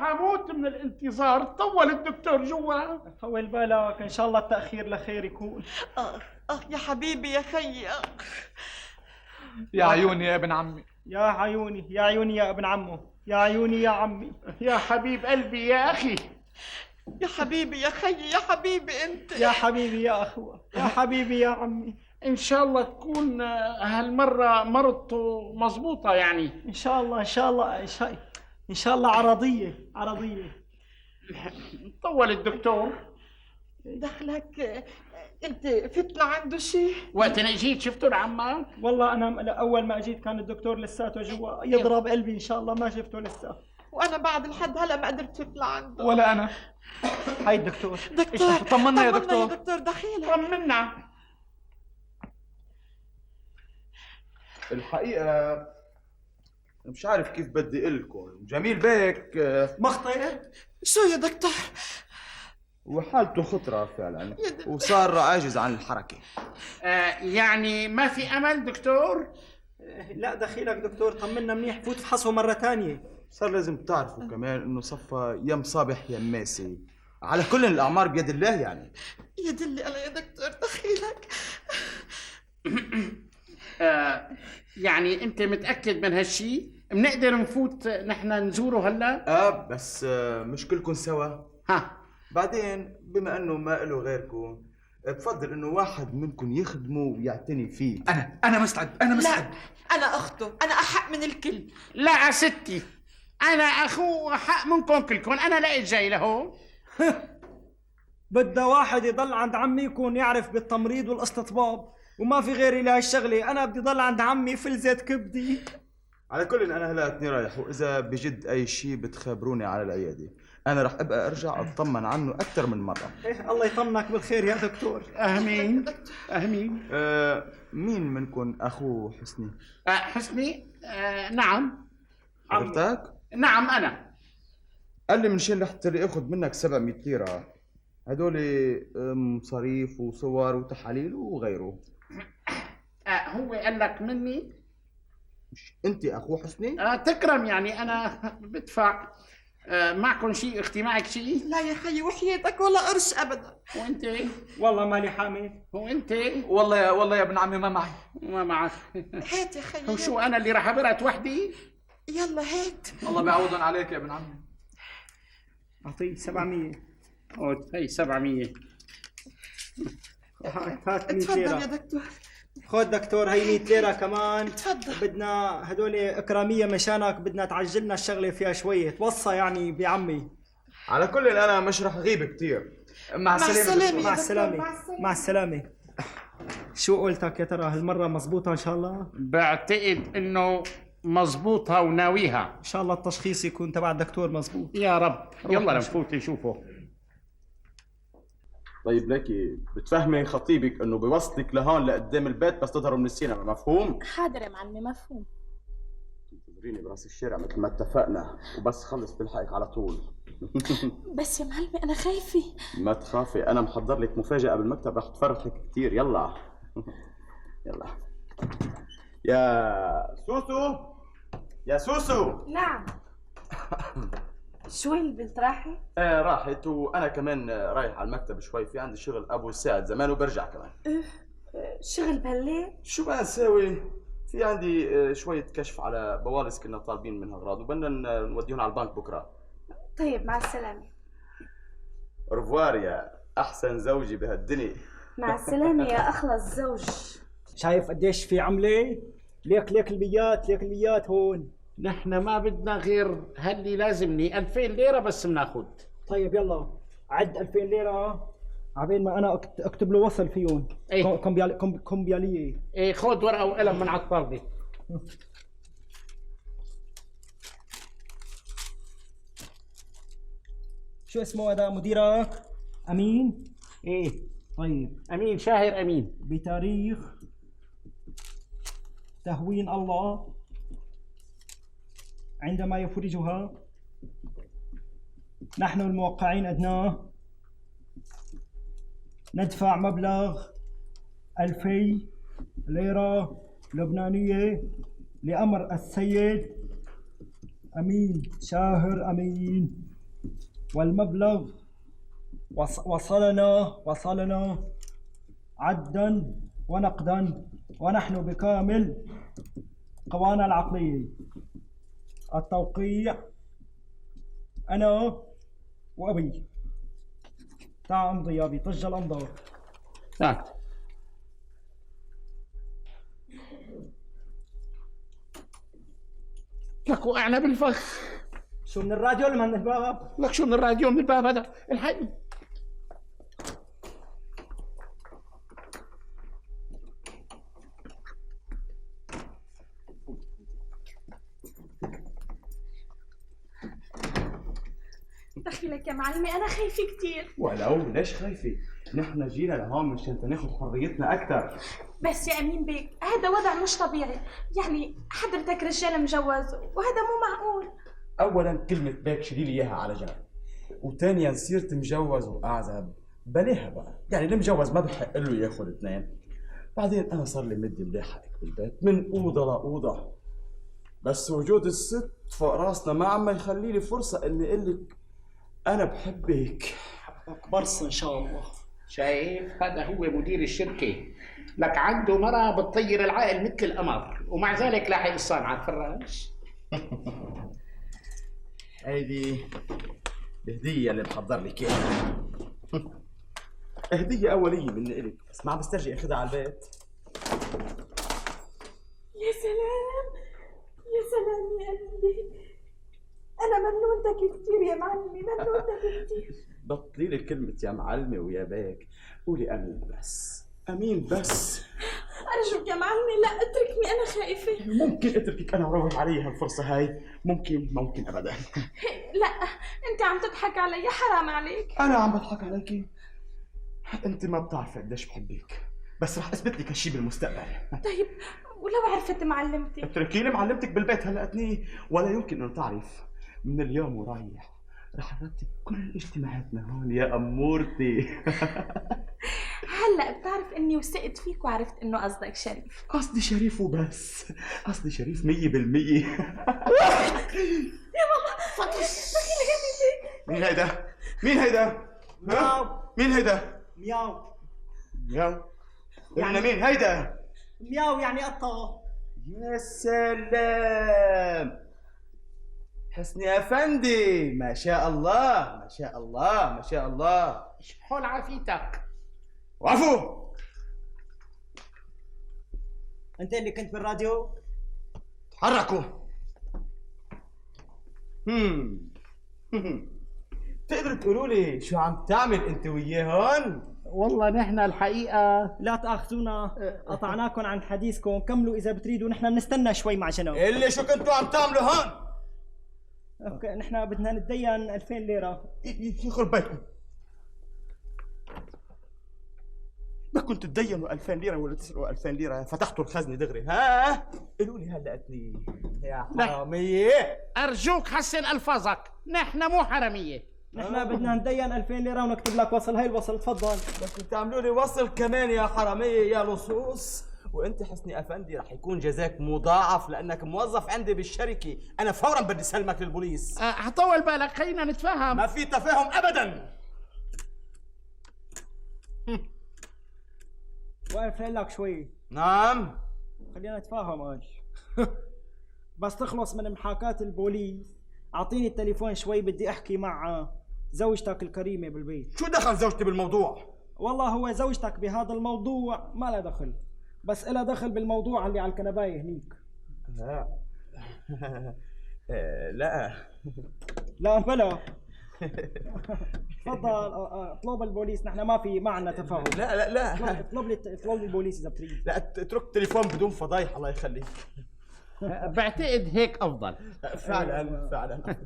حموت من الانتظار. طول الدكتور جوا. طول بالك، ان شاء الله التأخير لخير يكون. يا حبيبي يا خيي. يا عيوني يا ابن عمي. يا عيوني يا عيوني يا ابن عمه. يا عيوني يا عمي. يا حبيب قلبي يا أخي. يا حبيبي يا خيي، يا حبيبي انت. يا حبيبي يا أخوة. يا حبيبي يا عمي. إن شاء الله تكون هالمرة مرضته مظبوطة يعني. إن شاء الله إن شاء الله إن شاء الله عرضية. طول الدكتور. دخلك انت فت لعنده شيء؟ وقت أنا جيت شفته لعمك؟ والله أنا أول ما أجيت كان الدكتور لساته جوا يضرب قلبي. إن شاء الله ما شفته لسه. وانا بعد لحد هلا ما قدرت فت لعنده. ولا انا. هاي الدكتور. دكتور طمنا يا دكتور. دكتور دخيلك. طمنا. الحقيقة مش عارف كيف بدي قلكم. جميل بيك مخطئ. شو يا دكتور؟ وحالته خطرة فعلا، وصار عاجز عن الحركة. يعني ما في أمل دكتور؟ لا دخيلك دكتور، طمنا منيح. فوت فحصه مرة ثانية. صار لازم تعرفوا كمان انه صفى يم صابح يم ماسي. على كل الأعمار بيد الله يعني. يدلي على يا دكتور دخيلك. يعني أنت متأكد من هالشي؟ بنقدر نفوت نحن نزوره هلا؟ بس مش كلكم سوا. بعدين بما انه ما له غيركم، بفضل انه واحد منكم يخدمه ويعتني فيه. انا مستعد. لا انا اخته، انا احق من الكل. لا ستي، أنا أخوه أحق منكم كلكم. أنا لقيت جاي لهون. بده واحد يضل عند عمي يكون يعرف بالتمريض والاستطباب، وما في غيري لهالشغله. انا بدي ضل عند عمي فلذة كبدي. على كل انا هلاتني رايح، واذا بجد اي شيء بتخبروني على العياده. انا رح ابقى ارجع اطمن عنه اكثر من مره. الله يطمنك بالخير يا دكتور. أهمين. مين منكم اخوه حسني؟ حسني؟ نعم. حضرتك؟ نعم أنا. قال لي منشان رح تري اخذ منك 700 ليره. هدول مصاريف وصور وتحاليل وغيره. هو قال لك مني؟ مش انت اخوه حسني؟ تكرم، يعني أنا بدفع. معكم شيء؟ اختي معك شيء؟ لا يا خيي وحياتك ولا قرش ابدا. وانت؟ والله مالي حامل. وانت؟ والله يا ابن عمي ما معي. ما معك. هات يا خيي. وشو انا اللي راح ابرت وحدي؟ يلا هات. الله بيعوضن عليك يا ابن عمي. اعطيه 700. هي 700. هات 100 تفضل ليرة. يا دكتور. خذ دكتور هي 100 ليرة كمان. تفضل. بدنا هدول إكرامية مشانك، بدنا تعجلنا الشغلة فيها شوية. توصى يعني بعمي. على كل انا مش رح غيب كثير. مع السلامة. مع السلامة. مع السلامة. شو قولتك يا ترى هالمرة مزبوطة إن شاء الله؟ بعتقد انه مزبوطها وناويها. إن شاء الله التشخيص يكون تبع الدكتور مزبوط. يا رب. يلا نفوت نشوفه. طيب ليكي بتفهمي خطيبك انه بيوصلك لهون لقدام البيت بس تظهروا من السينما، مفهوم؟ حاضر يا معلمي مفهوم. تنتظريني براس الشارع مثل ما اتفقنا، وبس خلص بلحقك على طول. بس يا معلمي انا خايفه. ما تخافي، انا محضر لك مفاجأة بالمكتب رح تفرحك كثير. يلا يلا يا سوسو. يا سوسو. نعم. شوي البنت راحت؟ راحت، وانا كمان رايح على المكتب شوي، في عندي شغل ابو ساعد زمان وبرجع كمان. شغل بهالليل؟ شو بقى نساوي؟ في عندي شوية كشف على بوالص كنا طالبين منها اغراض، وبدنا نوديهم على البنك بكره. طيب مع السلامة. رفوار يا احسن زوجي بهالدنيا. مع السلامة يا اخلص زوج. شايف قديش في عملة؟ ليك الميات هون. نحن ما بدنا غير هاللي لازمني 2000 ليرة بس بناخذ. طيب يلا عد 2000 ليرة عبين ما انا اكتب له وصل فيهم. ايه كومبيالية. ايه خذ ورقة وقلم من على الطاولة. شو اسمه هذا مديرك؟ امين؟ ايه طيب امين شاهر امين. بتاريخ تهوين الله عندما يفرجها. نحن الموقعين أدناه ندفع مبلغ 2000 ليرة لبنانية لأمر السيد أمين شاهر أمين. والمبلغ وصلنا عدا ونقدا، ونحن بكامل قوانا العقلية. التوقيع أنا وأبي. تعال امضي يا أبي، طج الأمضاء. تعال. لك وقعنا بالفخ. شو من الراديو ولا من الباب؟ لك شو من الراديو من الباب هذا؟ الحقني. دخيلك يا معلمي، أنا خايفة كتير. ولو ليش خايفة؟ نحن جينا لهون مشان ناخذ حريتنا أكثر. بس يا أمين بيك، هذا وضع مش طبيعي. يعني حضرتك رجال مجوز وهذا مو معقول. أولاً كلمة بيك شيلي لي إياها على جنب، وثانياً صرت مجوز وأعزب بلاها بقى، يعني المجوز ما بحق له ياخذ اثنين. بعدين أنا صار لي مدي ملاحقك بالبيت من أوضة لأوضة، بس وجود الست فوق راسنا ما عم يخلي لي فرصة إني أقول لك أنا بحبك. حبك برص إن شاء الله. شايف، هذا هو مدير الشركة. لك عنده مرة بتطير العقل مثل القمر، ومع ذلك لاحق الصانعة على الفراش. هيدي الهدية اللي محضر لك اياها. هدية أولية مني إلك، بس ما عم بسترجي أخذها على البيت. يا سلام يا سلام يا قلبي، أنا ممنونتك كتير يا معلمي، ممنونتك كتير. بطلي لي كلمة يا معلمة ويا بيك، قولي أمين بس، أمين بس. أرجوك يا معلمي لا اتركني، أنا خايفة. ممكن اتركك أنا وروح علي هالفرصة هاي؟ ممكن أبدا. لا أنت عم تضحك علي، حرام عليك. أنا عم بضحك عليكي؟ أنت ما بتعرفي قديش بحبك، بس رح أثبت لك هالشي بالمستقبل. طيب ولو عرفت معلمتي؟ اتركي لي معلمتك بالبيت هلأتني، ولا يمكن أن تعرف. من اليوم ورايح رح أرتب كل اجتماعاتنا هون يا أمورتي. هلا بتعرف اني وثقت فيك وعرفت انه قصدك شريف. قصدي شريف وبس، قصدي شريف 100%. يا ماما فطس. مين هيدا؟ مين هيدا؟ مياو. مين هيدا؟ مياو. مياو؟ يعني مين هيدا؟ مياو يعني قطة. يا سلام، حسني أفندي، ما شاء الله ما شاء الله ما شاء الله. شحول عافيتك. وقفوا. أنت اللي كنت بالراديو؟ تحركوا. تقدروا تقولوا لي شو عم تعمل أنت وياهن؟ والله نحن الحقيقة لا تأخذونا، قطعناكم عن حديثكم، كملوا إذا بتريدوا، نحن بنستنى شوي مع جنب. اللي شو كنتوا عم تعملوا هون؟ اوكي، نحن بدنا نتدين 2000 ليرة. يخرب بيتكم. بدكم تتدينوا 2000 ليرة ولا تسرقوا 2000 ليرة؟ فتحتوا الخزنة دغري، ها؟ قولوا لي هلأتني يا حرامية. أرجوك حسن ألفاظك، نحن مو حرامية. نحن بدنا ندين 2000 ليرة ونكتب لك وصل. هاي الوصل تفضل. بدكم تعملوا لي وصل كمان يا حرامية يا لصوص. وانت حسني افندي رح يكون جزاك مضاعف لانك موظف عندي بالشركه، انا فورا بدي سلمك للبوليس. هطول بالك، خلينا نتفاهم. ما في تفاهم ابدا. واقف لك شوي. نعم خلينا نتفاهم اج. بس تخلص من محاكاة البوليس اعطيني التليفون شوي، بدي احكي مع زوجتك الكريمة بالبيت. شو دخل زوجتي بالموضوع؟ والله هو زوجتك بهذا الموضوع ما لها دخل، بس إلها دخل بالموضوع اللي على الكنباية هنيك. لا لا لا بلا. تفضل اطلب البوليس، نحن ما عندنا تفاهم. لا اطلب لي البوليس اذا بتريد. لا اترك التليفون بدون فضايح الله يخليك. بعتقد هيك أفضل. فعلا.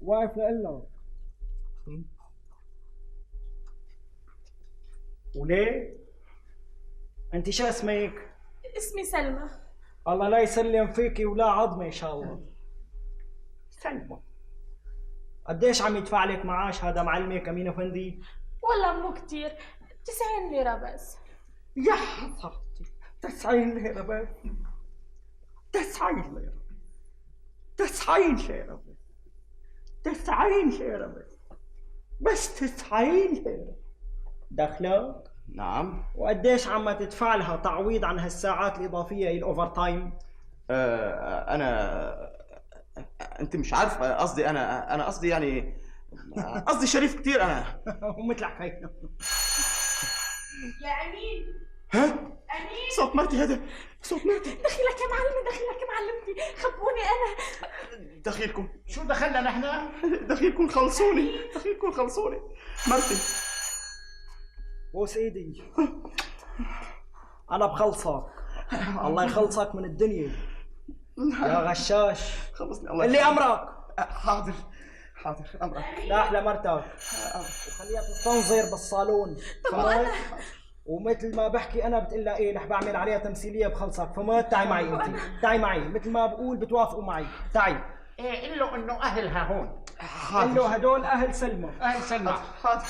واقف لقلك. وليه؟ انت شو اسمك؟ اسمي سلمى. الله لا يسلم فيكي ولا عظمه ان شاء الله. سلمى. قديش عم يدفع لك معاش هذا معلمك امين افندي؟ والله مو كتير، 90 ليرة بس. يا حضرتي 90 ليرة بس. 90 ليرة 90 ليرة بس. 90 ليرة بس 90 ليرة دخلك؟ نعم. وقديش عم تدفع لها تعويض عن هالساعات الإضافية الأوفر تايم؟ انت مش عارف قصدي، انا قصدي يعني قصدي شريف كتير انا. ومثل حكايتنا. يا امين. ها؟ امين. صوت مرتي هذا، صوت مرتي. دخيلك يا معلمي، دخيلك يا معلمتي، خبوني انا. دخيلكم شو دخلنا نحن؟ دخيلكم خلصوني، دخيلكم خلصوني. مرتي. بوس ايدي. انا بخلصك. الله يخلصك من الدنيا يا غشاش. خلصني الله اللي امرك. حاضر حاضر امرك. لاح لمرتك وخليها تستنظر بالصالون، فهمت؟ ومثل ما بحكي انا بتقول لها ايه رح بعمل عليها تمثيليه بخلصك، فهمت؟ تعي معي انت، تعي معي مثل ما بقول بتوافقوا معي. تعي. ايه قل له انه اهلها هون. قل له هدول اهل سلمى. اهل سلمى. حاضر.